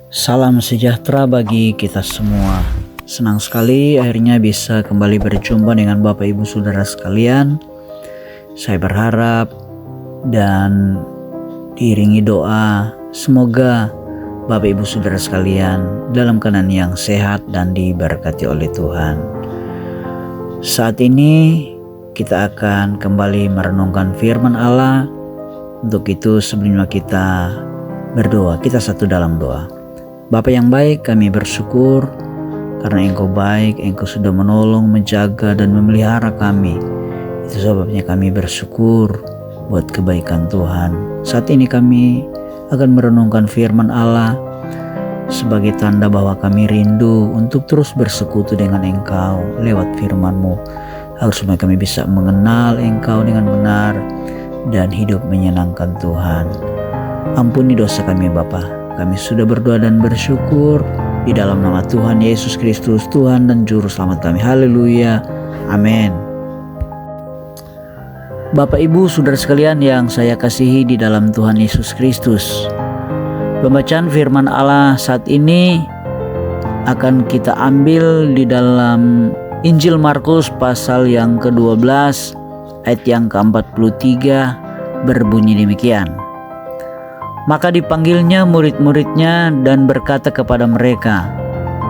Salam sejahtera bagi kita semua. Senang sekali akhirnya bisa kembali berjumpa dengan Bapak Ibu Saudara sekalian. Saya berharap dan diiringi doa semoga Bapak Ibu Saudara sekalian dalam keadaan yang sehat dan diberkati oleh Tuhan. Saat ini kita akan kembali merenungkan firman Allah. Untuk itu sebelumnya kita berdoa, kita satu dalam doa. Bapa yang baik, kami bersyukur karena Engkau baik, Engkau sudah menolong, menjaga dan memelihara kami. Itu sebabnya kami bersyukur buat kebaikan Tuhan. Saat ini kami akan merenungkan firman Allah sebagai tanda bahwa kami rindu untuk terus bersekutu dengan Engkau lewat firman-Mu, agar supaya kami bisa mengenal Engkau dengan benar dan hidup menyenangkan Tuhan. Ampuni dosa kami Bapa. Kami sudah berdoa dan bersyukur di dalam nama Tuhan Yesus Kristus, Tuhan dan Juru Selamat kami. Haleluya. Amin. Bapak Ibu Saudara sekalian yang saya kasihi di dalam Tuhan Yesus Kristus, pembacaan firman Allah saat ini akan kita ambil di dalam Injil Markus pasal yang ke-12 ayat yang ke-43, berbunyi demikian. Maka dipanggilnya murid-muridnya dan berkata kepada mereka,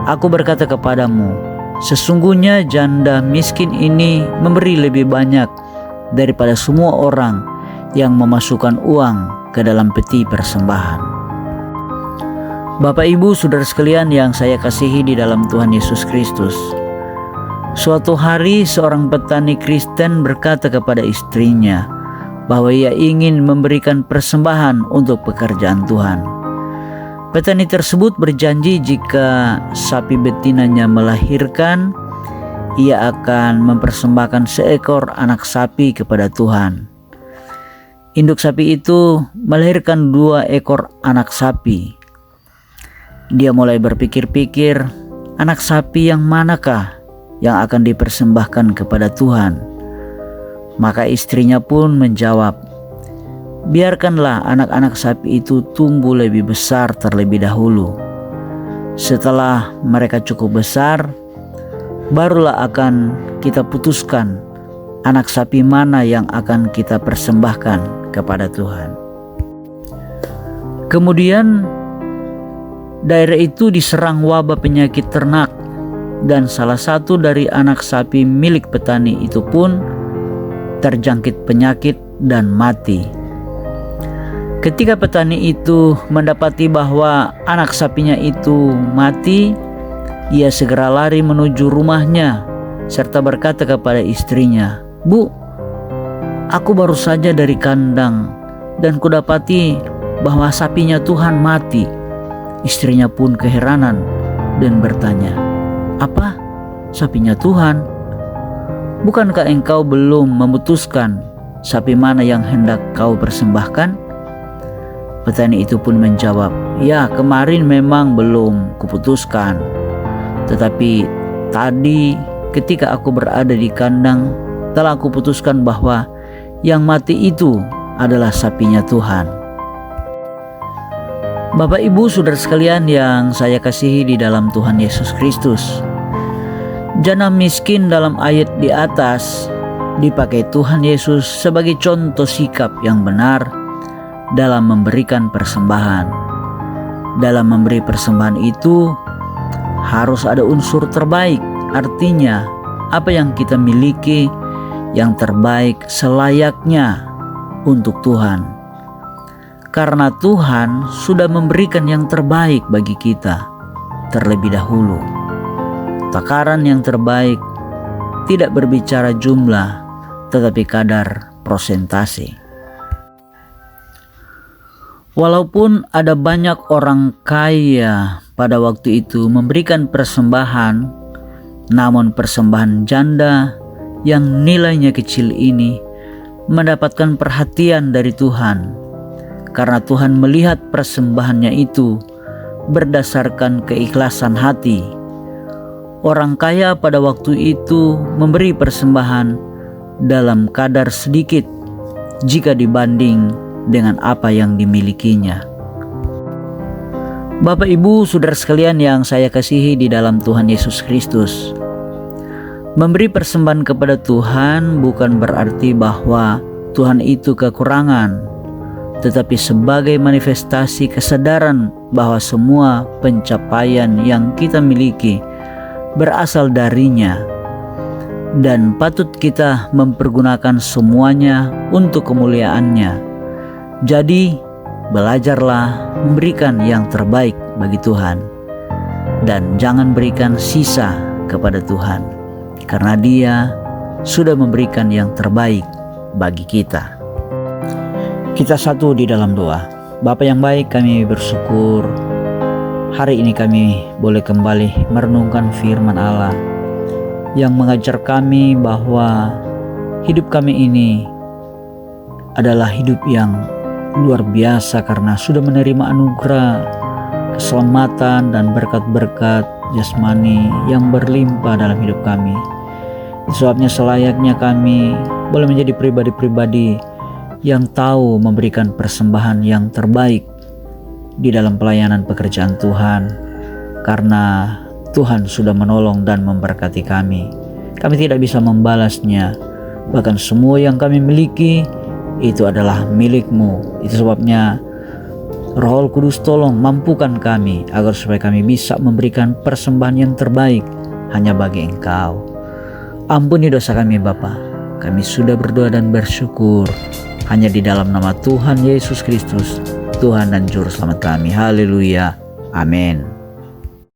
"Aku berkata kepadamu, sesungguhnya janda miskin ini memberi lebih banyak daripada semua orang yang memasukkan uang ke dalam peti persembahan." Bapak Ibu Saudara sekalian yang saya kasihi di dalam Tuhan Yesus Kristus, suatu hari seorang petani Kristen berkata kepada istrinya bahwa ia ingin memberikan persembahan untuk pekerjaan Tuhan. Petani tersebut berjanji jika sapi betinanya melahirkan, ia akan mempersembahkan seekor anak sapi kepada Tuhan. Induk sapi itu melahirkan 2 ekor anak sapi. Dia mulai berpikir-pikir, anak sapi yang manakah yang akan dipersembahkan kepada Tuhan? Maka istrinya pun menjawab, "Biarkanlah anak-anak sapi itu tumbuh lebih besar terlebih dahulu. Setelah mereka cukup besar, barulah akan kita putuskan anak sapi mana yang akan kita persembahkan kepada Tuhan." Kemudian daerah itu diserang wabah penyakit ternak, dan salah satu dari anak sapi milik petani itu pun terjangkit penyakit dan mati. Ketika petani itu mendapati bahwa anak sapinya itu mati, ia segera lari menuju rumahnya serta berkata kepada istrinya, "Bu, aku baru saja dari kandang dan kudapati bahwa sapinya Tuhan mati." Istrinya pun keheranan dan bertanya, "Apa? Sapinya Tuhan? Bukankah engkau belum memutuskan sapi mana yang hendak kau persembahkan?" Petani itu pun menjawab, "Ya, kemarin memang belum kuputuskan. Tetapi tadi ketika aku berada di kandang, telah aku putuskan bahwa yang mati itu adalah sapinya Tuhan." Bapak Ibu Saudara sekalian yang saya kasihi di dalam Tuhan Yesus Kristus, janda miskin dalam ayat di atas dipakai Tuhan Yesus sebagai contoh sikap yang benar dalam memberikan persembahan. Dalam memberi persembahan itu harus ada unsur terbaik, artinya apa yang kita miliki yang terbaik selayaknya untuk Tuhan. Karena Tuhan sudah memberikan yang terbaik bagi kita terlebih dahulu. Takaran yang terbaik tidak berbicara jumlah, tetapi kadar prosentase. Walaupun ada banyak orang kaya pada waktu itu memberikan persembahan, namun persembahan janda yang nilainya kecil ini mendapatkan perhatian dari Tuhan, karena Tuhan melihat persembahannya itu berdasarkan keikhlasan hati. Orang kaya pada waktu itu memberi persembahan dalam kadar sedikit jika dibanding dengan apa yang dimilikinya. Bapak, Ibu, saudara sekalian yang saya kasihi di dalam Tuhan Yesus Kristus, memberi persembahan kepada Tuhan bukan berarti bahwa Tuhan itu kekurangan, tetapi sebagai manifestasi kesadaran bahwa semua pencapaian yang kita miliki berasal darinya, dan patut kita mempergunakan semuanya untuk kemuliaannya. Jadi, belajarlah memberikan yang terbaik bagi Tuhan, dan jangan berikan sisa kepada Tuhan, karena Dia sudah memberikan yang terbaik bagi kita. Kita satu di dalam doa. Bapa yang baik, kami bersyukur hari ini kami boleh kembali merenungkan firman Allah yang mengajar kami bahwa hidup kami ini adalah hidup yang luar biasa karena sudah menerima anugerah, keselamatan, dan berkat-berkat jasmani yang berlimpah dalam hidup kami. Itu sebabnya selayaknya kami boleh menjadi pribadi-pribadi yang tahu memberikan persembahan yang terbaik di dalam pelayanan pekerjaan Tuhan, karena Tuhan sudah menolong dan memberkati kami. Kami tidak bisa membalasnya, bahkan semua yang kami miliki itu adalah milik-Mu. Itu sebabnya Roh Kudus tolong mampukan kami agar supaya kami bisa memberikan persembahan yang terbaik hanya bagi Engkau. Ampuni dosa kami Bapa. Kami sudah berdoa dan bersyukur hanya di dalam nama Tuhan Yesus Kristus, Tuhan dan Juru Selamat kami. Haleluya. Amin.